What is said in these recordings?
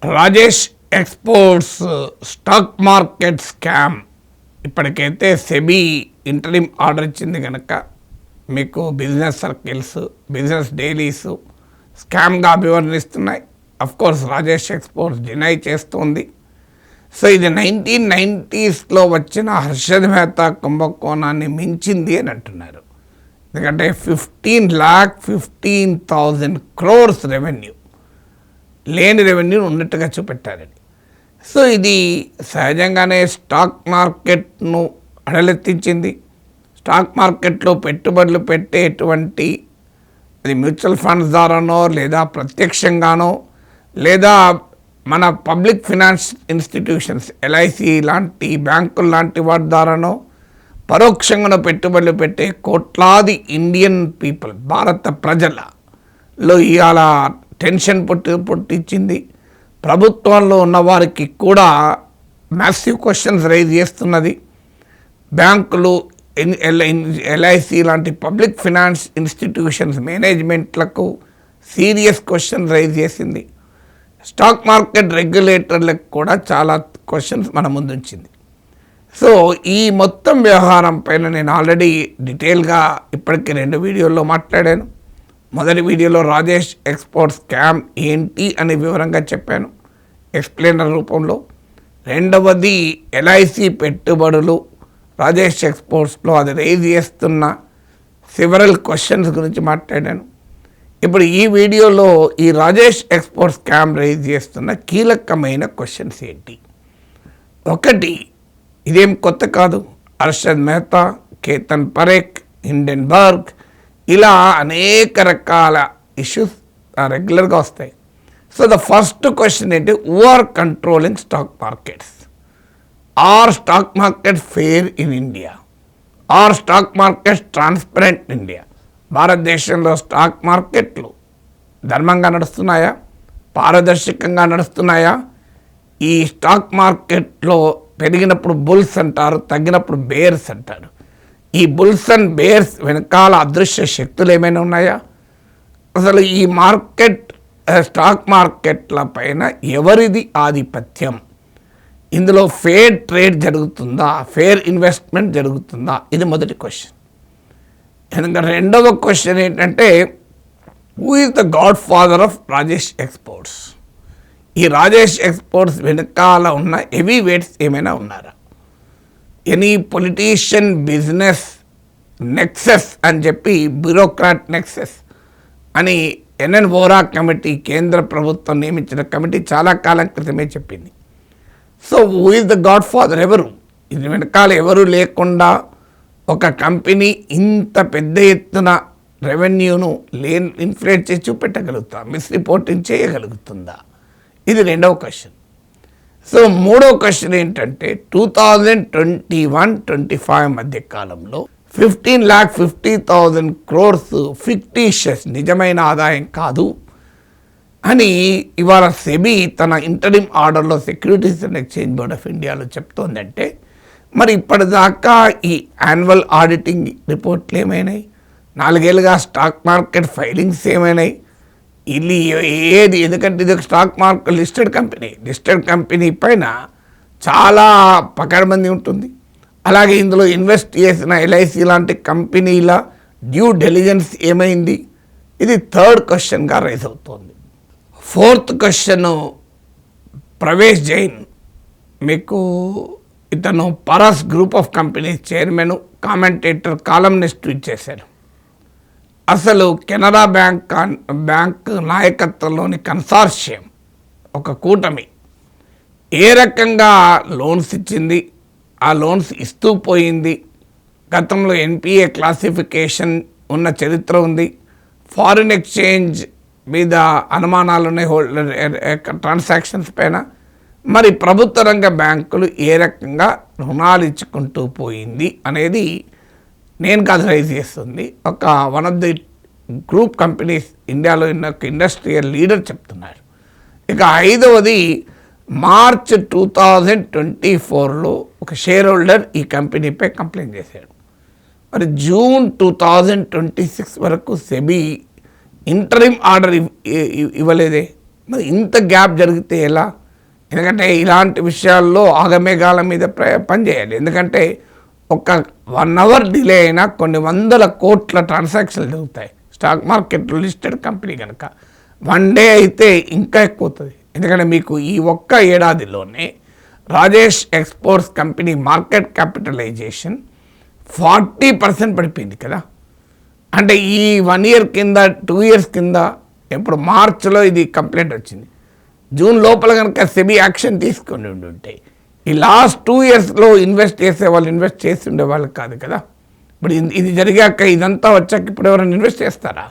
Rajesh exports stock market scam ఇప్పటికైతే SEBI interim order ఇచ్చింది కనుక మీకు బిజినెస్ సర్కిల్స్ బిజినెస్ డైలీస్ స్కామ్గా అభివర్ణిస్తున్నాయి. అఫ్కోర్స్ రాజేష్ ఎక్స్పోర్ట్స్ డినై చేస్తుంది. సో ఇది 1990s వచ్చిన హర్షద్ మెహతా కుంభకోణాన్ని మించింది అని అంటున్నారు. ఎందుకంటే 15,15,000 crores రెవెన్యూ లేని రెవెన్యూ ఉన్నట్టుగా చూపెట్టారని. సో ఇది సహజంగానే స్టాక్ మార్కెట్ను అడలెత్తించింది. స్టాక్ మార్కెట్లో పెట్టుబడులు పెట్టేటువంటి అది మ్యూచువల్ ఫండ్స్ ద్వారానో లేదా ప్రత్యక్షంగానో లేదా మన పబ్లిక్ ఫినాన్స్ ఇన్స్టిట్యూషన్స్ ఎల్ఐసి లాంటి బ్యాంకులు లాంటి వాటి ద్వారానో పరోక్షంగా పెట్టుబడులు పెట్టే కోట్లాది ఇండియన్ పీపుల్ భారత ప్రజలలో ఇవాళ టెన్షన్ పుట్టించింది. ప్రభుత్వంలో ఉన్న వారికి కూడా మ్యాసివ్ క్వశ్చన్స్ రైజ్ చేస్తున్నది. బ్యాంకులు ఎల్ఐసి లాంటి పబ్లిక్ ఫినాన్స్ ఇన్స్టిట్యూషన్స్ మేనేజ్మెంట్లకు సీరియస్ క్వశ్చన్ రైజ్ చేసింది. స్టాక్ మార్కెట్ రెగ్యులేటర్లకు కూడా చాలా క్వశ్చన్స్ మన ముందు ఉంచింది. సో ఈ మొత్తం వ్యవహారం పైన నేను ఆల్రెడీ డీటెయిల్గా ఇప్పటికీ 2 వీడియోల్లో మాట్లాడాను. మొదటి వీడియోలో రాజేష్ ఎక్స్పోర్ట్ స్కామ్ ఏంటి అని వివరంగా చెప్పాను ఎక్స్ప్లెయినర్ రూపంలో. రెండవది ఎల్ఐసి పెట్టుబడులు రాజేష్ ఎక్స్పోర్ట్స్లో అది రైజ్ చేస్తున్న సెవరల్ క్వశ్చన్స్ గురించి మాట్లాడాను. ఇప్పుడు ఈ వీడియోలో ఈ రాజేష్ ఎక్స్పోర్ట్ స్కామ్ రైజ్ చేస్తున్న కీలకమైన క్వశ్చన్స్ ఏంటి? ఒకటి, ఇదేం కొత్త కాదు. హర్షద్ మెహతా, కేతన్ పరేఖ్, హిండెన్బర్గ్ ఇలా అనేక రకాల ఇష్యూస్ రెగ్యులర్గా వస్తాయి. సో ద ఫస్ట్ క్వశ్చన్ ఏంటి? Who are controlling stock markets? Are stock market fair in India? Are stock markets transparent in India? భారతదేశంలో స్టాక్ మార్కెట్లు ధర్మంగా నడుస్తున్నాయా? పారదర్శకంగా నడుస్తున్నాయా? ఈ స్టాక్ మార్కెట్లో పెరిగినప్పుడు బుల్స్ అంటారు, తగ్గినప్పుడు బేర్స్ అంటారు. ఈ బుల్స్ అండ్ బేర్స్ వెనకాల అదృశ్య శక్తులు ఏమైనా ఉన్నాయా? అసలు ఈ మార్కెట్ స్టాక్ మార్కెట్ల పైన ఎవరిది ఆధిపత్యం? ఇందులో ఫేర్ ట్రేడ్ జరుగుతుందా? ఫేర్ ఇన్వెస్ట్మెంట్ జరుగుతుందా? ఇది మొదటి క్వశ్చన్. ఎందుకంటే రెండవ క్వశ్చన్ ఏంటంటే who is the God father of Rajesh exports? ఈ రాజేష్ ఎక్స్పోర్ట్స్ వెనకాల ఉన్న హెవీ వెయిట్స్ ఏమైనా ఉన్నారా? ఎనీ పొలిటీషియన్ బిజినెస్ నెక్సెస్ అని చెప్పి బ్యూరోక్రాట్ నెక్సెస్ అని ఎన్ఎన్ వోరా కమిటీ కేంద్ర ప్రభుత్వం నియమించిన కమిటీ చాలా కాలం క్రితమే చెప్పింది. So who is the God father? ఎవరు? ఇది వెనకాల ఎవరు లేకుండా ఒక కంపెనీ ఇంత పెద్ద ఎత్తున రెవెన్యూను ఇన్ఫ్లేట్ చేసి చూపెట్టగలుగుతా, మిస్రిపోర్టింగ్ చేయగలుగుతుందా? ఇది రెండవ క్వశ్చన్. సో మూడో క్వశ్చన్ ఏంటంటే 2021-25 మధ్య కాలంలో 15,50,000 crores ఫిక్టీషియస్ నిజమైన ఆదాయం కాదు అని ఇవాళ సెబీ తన ఇంటరిమ్ ఆర్డర్లో securities and exchange board of ఇండియాలో చెప్తోందంటే మరి ఇప్పటిదాకా ఈ యాన్యువల్ ఆడిటింగ్ రిపోర్ట్లు ఏమైనాయి? 4 ఏళ్ళుగా స్టాక్ మార్కెట్ ఫైలింగ్స్ ఏమైనాయి? ఇది ఏది? ఎందుకంటే ఇది ఒక స్టాక్ మార్కెట్ లిస్టెడ్ కంపెనీ పైన చాలా పకడ్బందీ ఉంటుంది. అలాగే ఇందులో ఇన్వెస్ట్ చేసిన ఎల్ఐసి లాంటి కంపెనీల డ్యూ డెలిజెన్స్ ఏమైంది? ఇది థర్డ్ క్వశ్చన్గా రైజ్ అవుతోంది. ఫోర్త్ క్వశ్చన్, ప్రవేశ్ జైన్, మీకు ఇతను Paras group of companies chairman, commentator, columnist ఇచ్చేశారు. అసలు కెనరా బ్యాంక్ నాయకత్వంలోని కన్సార్షియం ఒక కూటమి ఏ రకంగా లోన్స్ ఇచ్చింది, ఆ లోన్స్ ఇస్తూ పోయింది, గతంలో ఎన్పిఏ క్లాసిఫికేషన్ ఉన్న చరిత్ర ఉంది, ఫారిన్ ఎక్స్చేంజ్ మీద అనుమానాలు ఉన్నాయి ట్రాన్సాక్షన్స్ పైన, మరి ప్రభుత్వ రంగ బ్యాంకులు ఏ రకంగా రుణాలు ఇచ్చుకుంటూ పోయింది అనేది నేను కాదు రైజ్ చేస్తుంది. ఒక one of the group companies ఇండియాలో ఒక ఇండస్ట్రియల్ లీడర్ చెప్తున్నారు. ఇక ఐదవది, మార్చ్ 2024లో ఒక షేర్ హోల్డర్ ఈ కంపెనీపై కంప్లైంట్ చేశాడు. మరి జూన్ 2026 వరకు సెబీ ఇంటరిమ్ ఆర్డర్ ఇవ్వలేదే. మరి ఇంత గ్యాప్ జరిగితే ఎలా? ఎందుకంటే ఇలాంటి విషయాల్లో ఆగమేఘాల మీద పనిచేయాలి. ఎందుకంటే ఒక 1 అవర్ డిలే అయినా కొన్ని వందల కోట్ల ట్రాన్సాక్షన్లు జరుగుతాయి స్టాక్ మార్కెట్లో లిస్టెడ్ కంపెనీ కనుక. 1 డే అయితే ఇంకా ఎక్కువ అవుతుంది. ఎందుకంటే మీకు ఈ ఒక్క ఏడాదిలోనే Rajesh exports company market capitalization 40% పడిపోయింది కదా. అంటే ఈ 1 ఇయర్ కింద 2 ఇయర్స్ కింద ఇప్పుడు మార్చిలో ఇది కంప్లైంట్ వచ్చింది. జూన్ లోపల కనుక సెబీ యాక్షన్ తీసుకొని ఉంటే ఈ లాస్ట్ 2 ఇయర్స్లో ఇన్వెస్ట్ చేసే వాళ్ళు ఇన్వెస్ట్ చేసి ఉండేవాళ్ళు కాదు కదా. ఇప్పుడు ఇది జరిగాక ఇదంతా వచ్చాక ఇప్పుడు ఎవరైనా ఇన్వెస్ట్ చేస్తారా?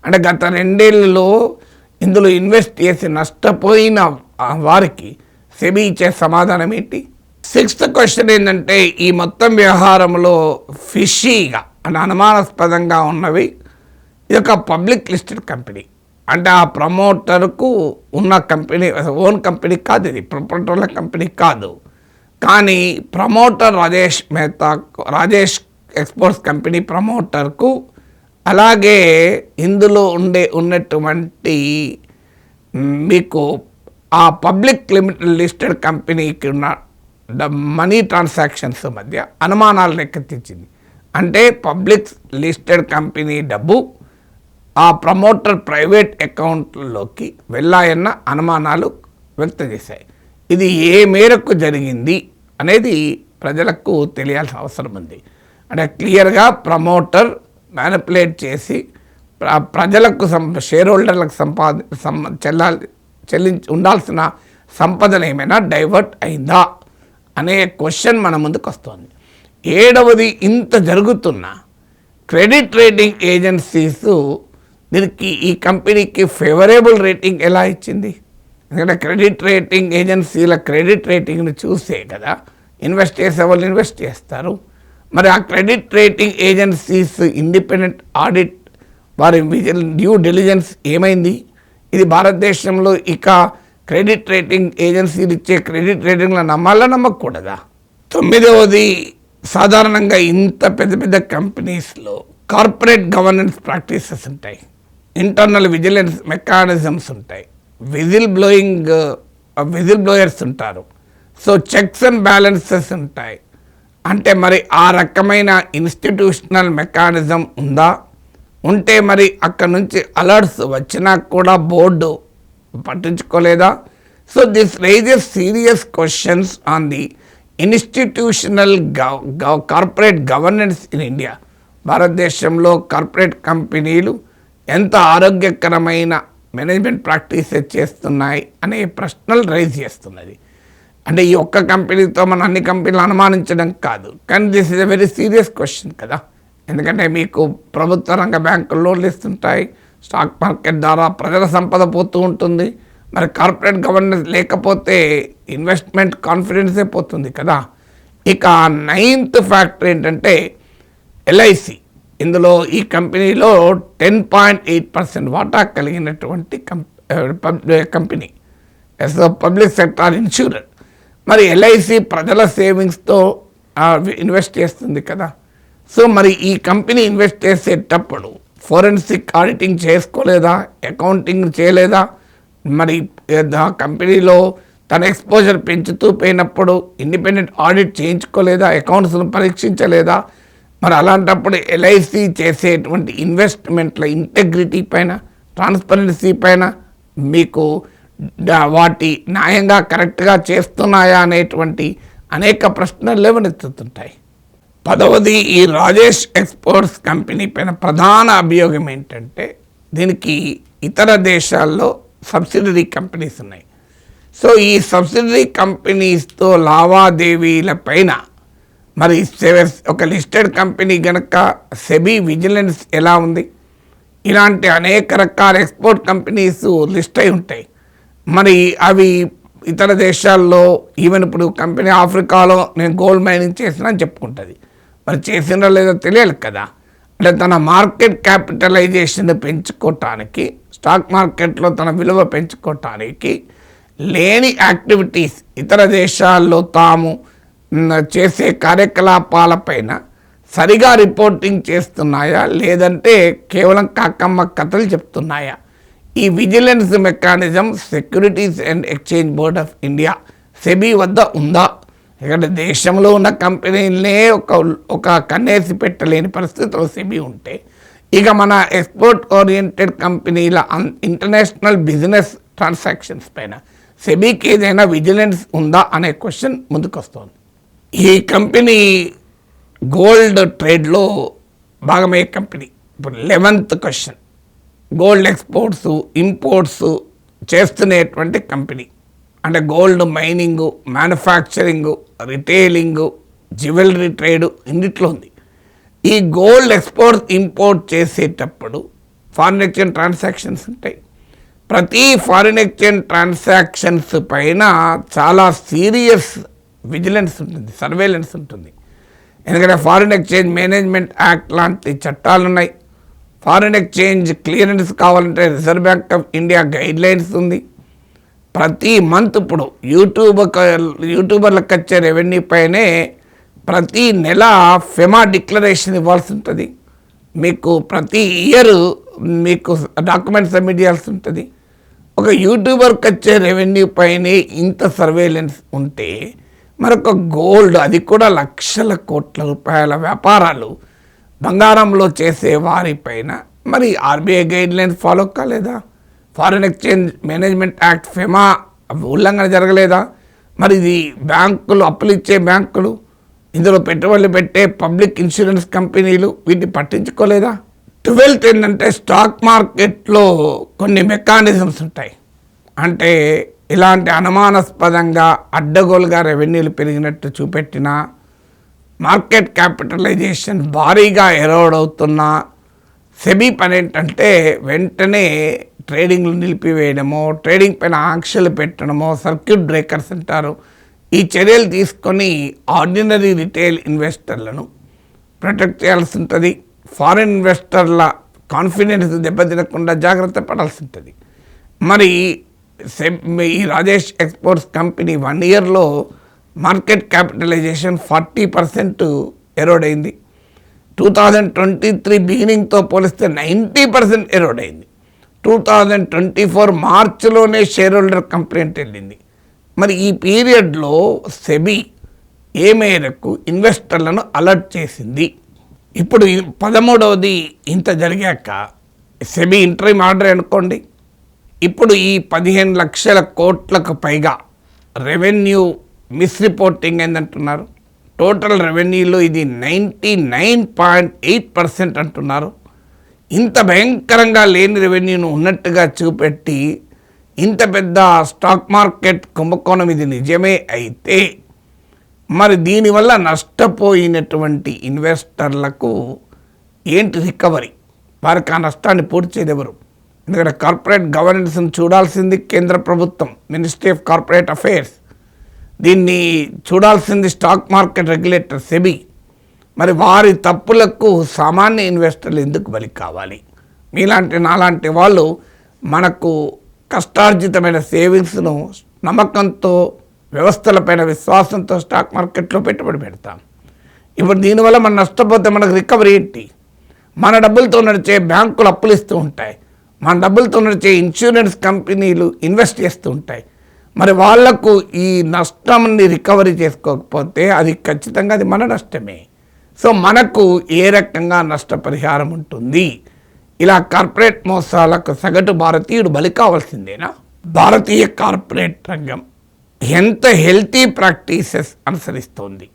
అంటే గత 2 ఏళ్లలో ఇందులో ఇన్వెస్ట్ చేసి నష్టపోయిన వారికి సెబీ ఇచ్చే సమాధానం ఏంటి? 6th క్వశ్చన్ ఏంటంటే ఈ మొత్తం వ్యవహారంలో ఫిషీగా అంటే అనుమానాస్పదంగా ఉన్నవి ఇది ఒక పబ్లిక్ లిస్టెడ్ కంపెనీ. అంటే ఆ ప్రమోటర్కు ఉన్న కంపెనీ ఓన్ కంపెనీ కాదు, ఇది ప్రొప్రైటర్ల కంపెనీ కాదు. కానీ ప్రమోటర్ రాజేష్ ఎక్స్పోర్ట్స్ కంపెనీ ప్రమోటర్కు అలాగే ఇందులో ఉన్నటువంటి మీకు ఆ పబ్లిక్ లిస్టెడ్ కంపెనీకి ఉన్న మనీ ట్రాన్సాక్షన్స్ మధ్య అనుమానాలు రేకెత్తించింది. అంటే పబ్లిక్ లిస్టెడ్ కంపెనీ డబ్బు ఆ ప్రమోటర్ ప్రైవేట్ అకౌంట్లోకి వెళ్ళాయన్న అనుమానాలు వ్యక్తం చేశాయి. ఇది ఏ మేరకు జరిగింది అనేది ప్రజలకు తెలియాల్సిన అవసరం ఉంది. అంటే క్లియర్గా ప్రమోటర్ మ్యానిపులేట్ చేసి ప్రజలకు షేర్ హోల్డర్లకు ఉండాల్సిన సంపదను ఏమైనా డైవర్ట్ అయిందా అనే క్వశ్చన్ మన ముందుకు వస్తుంది. 7వది, ఇంత జరుగుతున్న క్రెడిట్ రేటింగ్ ఏజెన్సీస్ దీనికి ఈ కంపెనీకి ఫేవరబుల్ రేటింగ్ ఎలా ఇచ్చింది? ఎందుకంటే క్రెడిట్ రేటింగ్ ఏజెన్సీల క్రెడిట్ రేటింగ్ని చూసే కదా ఇన్వెస్ట్ చేసే వాళ్ళు ఇన్వెస్ట్ చేస్తారు. మరి ఆ credit rating agencies independent audit వారి డ్యూ డిలిజెన్స్ ఏమైంది? ఇది భారతదేశంలో ఇక క్రెడిట్ రేటింగ్ ఏజెన్సీలు ఇచ్చే క్రెడిట్ రేటింగ్లో నమ్మాలా నమ్మకూడదా? 9వది, సాధారణంగా ఇంత పెద్ద పెద్ద కంపెనీస్లో కార్పొరేట్ గవర్నెన్స్ ప్రాక్టీసెస్ ఉంటాయి, ఇంటర్నల్ విజిలెన్స్ మెకానిజమ్స్ ఉంటాయి, విజిల్ బ్లోయర్స్ ఉంటారు, సో చెక్స్ అండ్ బ్యాలెన్సెస్ ఉంటాయి. అంటే మరి ఆ రకమైన ఇన్స్టిట్యూషనల్ మెకానిజం ఉందా? ఉంటే మరి అక్కడ నుంచి అలర్ట్స్ వచ్చినా కూడా బోర్డు పట్టించుకోలేదా? So this raises serious questions on the institutional corporate governance in India. భారతదేశంలో కార్పొరేట్ కంపెనీలు ఎంత ఆరోగ్యకరమైన మేనేజ్మెంట్ ప్రాక్టీసెస్ చేస్తున్నాయి అనే ప్రశ్నలు రైజ్ చేస్తున్నది. అంటే ఈ ఒక్క కంపెనీతో మనం అన్ని కంపెనీలు అనుమానించడం కాదు, కానీ this is a very serious question కదా. ఎందుకంటే మీకు ప్రభుత్వ రంగ బ్యాంకులు లోన్లు ఇస్తుంటాయి, స్టాక్ మార్కెట్ ద్వారా ప్రజల సంపద పోతూ ఉంటుంది. మరి కార్పొరేట్ గవర్నెన్స్ లేకపోతే ఇన్వెస్ట్మెంట్ కాన్ఫిడెన్సే పోతుంది కదా. ఇక 9th ఫ్యాక్టర్ ఏంటంటే LIC. ఇందులో ఈ కంపెనీలో 10.8% వాటా కలిగినటువంటి కంపెనీ పబ్లిక్ సెక్టార్ ఇన్సూరెన్స్. మరి LIC ప్రజల సేవింగ్స్తో ఇన్వెస్ట్ చేస్తుంది కదా. సో మరి ఈ కంపెనీ ఇన్వెస్ట్ చేసేటప్పుడు ఫోరెన్సిక్ ఆడిటింగ్ చేసుకోలేదా, అకౌంటింగ్ చేయలేదా? మరి కంపెనీలో తన ఎక్స్పోజర్ పెంచుతూ పోయినప్పుడు ఇండిపెండెంట్ ఆడిట్ చేయించుకోలేదా, అకౌంట్స్ను పరీక్షించలేదా? మరి అలాంటప్పుడు LIC చేసేటువంటి ఇన్వెస్ట్మెంట్ల ఇంటెగ్రిటీ పైన, ట్రాన్స్పరెన్సీ పైన మీకు వాటి న్యాయంగా కరెక్ట్గా చేస్తున్నాయా అనేటువంటి అనేక ప్రశ్నలు లేవనెత్తుతుంటాయి. 10వది, ఈ రాజేష్ ఎక్స్పోర్ట్స్ కంపెనీ పైన ప్రధాన అభియోగం ఏంటంటే దీనికి ఇతర దేశాల్లో సబ్సిడరీ కంపెనీస్ ఉన్నాయి. సో ఈ సబ్సిడరీ కంపెనీస్తో లావాదేవీల పైన మరి ఒక లిస్టెడ్ కంపెనీ కనుక సెబీ విజిలెన్స్ ఎలా ఉంది? ఇలాంటి అనేక రకాల ఎక్స్పోర్ట్ కంపెనీస్ లిస్ట్ అయి ఉంటాయి. మరి అవి ఇతర దేశాల్లో ఈవెన్ ఇప్పుడు కంపెనీ ఆఫ్రికాలో నేను గోల్డ్ మైనింగ్ చేసినా అని చెప్పుకుంటుంది. మరి చేసినా లేదో తెలియాలి కదా. అంటే తన మార్కెట్ క్యాపిటలైజేషన్ పెంచుకోవటానికి, స్టాక్ మార్కెట్లో తన విలువ పెంచుకోవటానికి లేని యాక్టివిటీస్ ఇతర దేశాల్లో తాము చేసే కార్యకలాపాలపైన సరిగా రిపోర్టింగ్ చేస్తున్నాయా, లేదంటే కేవలం కాకమ్మ కథలు చెప్తున్నాయా? ఈ vigilance mechanism securities and exchange board of India SEBI వద్ద ఉందా? ఇక్కడ దేశంలో ఉన్న కంపెనీలనే ఒక కన్నేసి పెట్టలేని పరిస్థితిలో సెబీ ఉంటే, ఇక మన ఎక్స్పోర్ట్ ఓరియంటెడ్ కంపెనీల ఇంటర్నేషనల్ బిజినెస్ ట్రాన్సాక్షన్స్ పైన సెబీకి ఏదైనా విజిలెన్స్ ఉందా అనే క్వశ్చన్ ముందుకు వస్తుంది. ఈ కంపెనీ గోల్డ్ ట్రేడ్లో భాగమయ్యే కంపెనీ. ఇప్పుడు 11th question, gold exports imports చేస్తున్నటువంటి కంపెనీ. అంటే gold mining, manufacturing, retailing, jewellery trade ఇన్నిట్లో ఉంది. ఈ గోల్డ్ ఎక్స్పోర్ట్ ఇంపోర్ట్ చేసేటప్పుడు ఫారిన్ ఎక్స్చేంజ్ ట్రాన్సాక్షన్స్ ఉంటాయి. ప్రతి ఫారిన్ ఎక్స్చేంజ్ ట్రాన్సాక్షన్స్ పైన చాలా సీరియస్ విజిలెన్స్ ఉంటుంది, సర్వేలెన్స్ ఉంటుంది. ఎందుకంటే ఫారిన్ ఎక్స్చేంజ్ మేనేజ్మెంట్ యాక్ట్ లాంటి చట్టాలు ఉన్నాయి. ఫారిన్ ఎక్స్చేంజ్ క్లియరెన్స్ కావాలంటే reserve bank of India guidelines ఉంది. ప్రతి మంత్ ఇప్పుడు యూట్యూబర్లకు వచ్చే రెవెన్యూ పైనే ప్రతి నెల ఫెమా డిక్లరేషన్ ఇవ్వాల్సి ఉంటుంది. మీకు ప్రతి ఇయర్ మీకు డాక్యుమెంట్ సబ్మిట్ చేయాల్సి ఉంటుంది. ఒక యూట్యూబర్కి వచ్చే రెవెన్యూ పైనే ఇంత సర్వేలెన్స్ ఉంటే మరొక గోల్డ్, అది కూడా లక్షల కోట్ల రూపాయల వ్యాపారాలు బంగారంలో చేసే వారిపైన మరి ఆర్బీఐ గైడ్లైన్స్ ఫాలో కాలేదా? Foreign exchange management act FEMA ఉల్లంఘన జరగలేదా? మరి ఇది బ్యాంకులు, అప్పులు ఇచ్చే బ్యాంకులు, ఇందులో పెట్టుబడులు పెట్టే పబ్లిక్ ఇన్సూరెన్స్ కంపెనీలు వీటిని పట్టించుకోలేదా? 12th ఏంటంటే స్టాక్ మార్కెట్లో కొన్ని మెకానిజమ్స్ ఉంటాయి. అంటే ఇలాంటి అనుమానాస్పదంగా అడ్డగోలుగా రెవెన్యూలు పెరిగినట్టు చూపెట్టినా, మార్కెట్ క్యాపిటలైజేషన్ భారీగా ఎరోడ్ అవుతున్నా సెబీ పని ఏంటంటే వెంటనే ట్రేడింగ్లు నిలిపివేయడమో, ట్రేడింగ్ పైన ఆంక్షలు పెట్టడమో, సర్క్యూట్ బ్రేకర్స్ అంటారు. ఈ చర్యలు తీసుకొని ఆర్డినరీ రిటైల్ ఇన్వెస్టర్లను ప్రొటెక్ట్ చేయాల్సి ఉంటుంది. ఫారిన్ ఇన్వెస్టర్ల కాన్ఫిడెన్స్ దెబ్బతినకుండా జాగ్రత్త పడాల్సి ఉంటుంది. మరి ఈ రాజేష్ ఎక్స్పోర్ట్స్ కంపెనీ 1 yearలో మార్కెట్ క్యాపిటలైజేషన్ 40% ఎరోడ్ అయింది. 2023 బిగినింగ్తో పోలిస్తే 90% ఎరోడ్ అయింది. 2024 మార్చిలోనే షేర్ హోల్డర్ కంప్లైంట్ వెళ్ళింది. మరి ఈ పీరియడ్లో సెబీ ఏ మేరకు ఇన్వెస్టర్లను అలర్ట్ చేసింది? ఇప్పుడు 13వది ఇంత జరిగాక సెబీ ఇంటరిమ్ ఆర్డర్ అనుకోండి. ఇప్పుడు ఈ 15 లక్షల కోట్లకు పైగా రెవెన్యూ మిస్రిపోర్టింగ్ ఏందంటున్నారు. టోటల్ రెవెన్యూలో ఇది 99.8% అంటున్నారు. ఇంత భయంకరంగా లేని రెవెన్యూను ఉన్నట్టుగా చూపెట్టి ఇంత పెద్ద స్టాక్ మార్కెట్ కుంభకోణం ఇది నిజమే అయితే మరి దీనివల్ల నష్టపోయినటువంటి ఇన్వెస్టర్లకు ఏంటి రికవరీ? వారికి ఆ నష్టాన్ని పూర్తి చేయదు ఎవరు? ఎందుకంటే కార్పొరేట్ గవర్నెన్స్ని చూడాల్సింది కేంద్ర ప్రభుత్వం, మినిస్ట్రీ ఆఫ్ కార్పొరేట్ అఫైర్స్. దీన్ని చూడాల్సింది స్టాక్ మార్కెట్ రెగ్యులేటర్ సెబీ. మరి వారి తప్పులకు సామాన్య ఇన్వెస్టర్లు ఎందుకు బలి కావాలి? మీలాంటి నాలాంటి వాళ్ళు మనకు కష్టార్జితమైన సేవింగ్స్ను నమ్మకంతో, వ్యవస్థలపైన విశ్వాసంతో స్టాక్ మార్కెట్లో పెట్టుబడి పెడతాం. ఇప్పుడు దీనివల్ల మనం నష్టపోతే మనకు రికవరీ ఏంటి? మన డబ్బులతో నడిచే బ్యాంకులు అప్పులు ఇస్తూ ఉంటాయి, మన డబ్బులతో నడిచే ఇన్సూరెన్స్ కంపెనీలు ఇన్వెస్ట్ చేస్తూ ఉంటాయి. మరి వాళ్లకు ఈ నష్టాన్ని రికవరీ చేసుకోకపోతే అది ఖచ్చితంగా అది మన నష్టమే. సో మనకు ఏ రకంగా నష్టపరిహారం ఉంటుంది? ఇలా కార్పొరేట్ మోసాలకు సగటు భారతీయుడు బలి కావాల్సిందేనా? భారతీయ కార్పొరేట్ రంగం ఎంత హెల్తీ ప్రాక్టీసెస్ అనుసరిస్తోంది?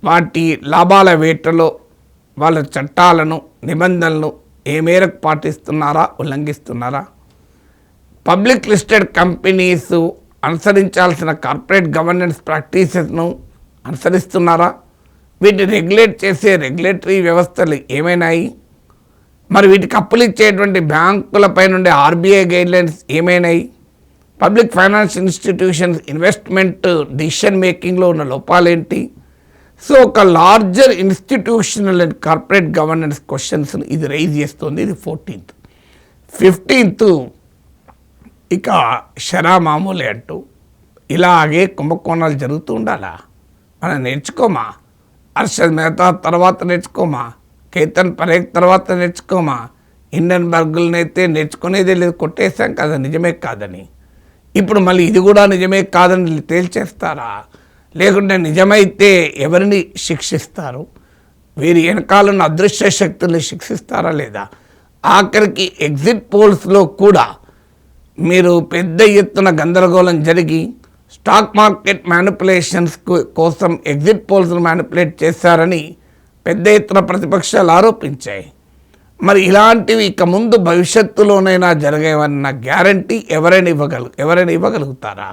వాటి లాభాల వేటలో వాళ్ళ చట్టాలను, నిబంధనలను ఏ మేరకు పాటిస్తున్నారా, ఉల్లంఘిస్తున్నారా? పబ్లిక్ లిస్టెడ్ కంపెనీస్ అనుసరించాల్సిన కార్పొరేట్ గవర్నెన్స్ ప్రాక్టీసెస్ను అనుసరిస్తున్నారా? వీటిని రెగ్యులేట్ చేసే రెగ్యులేటరీ వ్యవస్థలు ఏమైనాయి? మరి వీటికి అప్పులు ఇచ్చేటువంటి బ్యాంకులపై నుండి ఆర్బీఐ గైడ్లైన్స్ ఏమైనాయి? Public finance institutions investment decision మేకింగ్లో ఉన్న లోపాలేంటి? సో ఒక larger institutional and corporate governance క్వశ్చన్స్ని ఇది రైజ్ చేస్తుంది. ఇది 14th. 15th ఇక షరా మామూలే అంటూ ఇలాగే కుంభకోణాలు జరుగుతూ ఉండాలా? మనం నేర్చుకోమా? హర్షద్ మెహతా తర్వాత నేర్చుకోమా? కేతన్ పరేఖ్ తర్వాత నేర్చుకోమా? హిండెన్బర్గ్లనైతే నేర్చుకునేదే లేదు, కొట్టేశాం కదా నిజమే కాదని. ఇప్పుడు మళ్ళీ ఇది కూడా నిజమే కాదని తేల్చేస్తారా? లేకుంటే నిజమైతే ఎవరిని శిక్షిస్తారు? వీరి వెనకాలన్న అదృశ్య శక్తుల్ని శిక్షిస్తారా లేదా? ఆఖరికి ఎగ్జిట్ పోల్స్లో కూడా మీరు పెద్ద ఎత్తున గందరగోళం జరిగి స్టాక్ మార్కెట్ మ్యానిపులేషన్స్ కోసం ఎగ్జిట్ పోల్స్ను మ్యానిపులేట్ చేశారని పెద్ద ఎత్తున ప్రతిపక్షాలు ఆరోపించాయి. మరి ఇలాంటివి ఇక ముందు భవిష్యత్తులోనైనా జరిగేవన్న గ్యారంటీ ఎవరైనా ఇవ్వగలుగుతారా?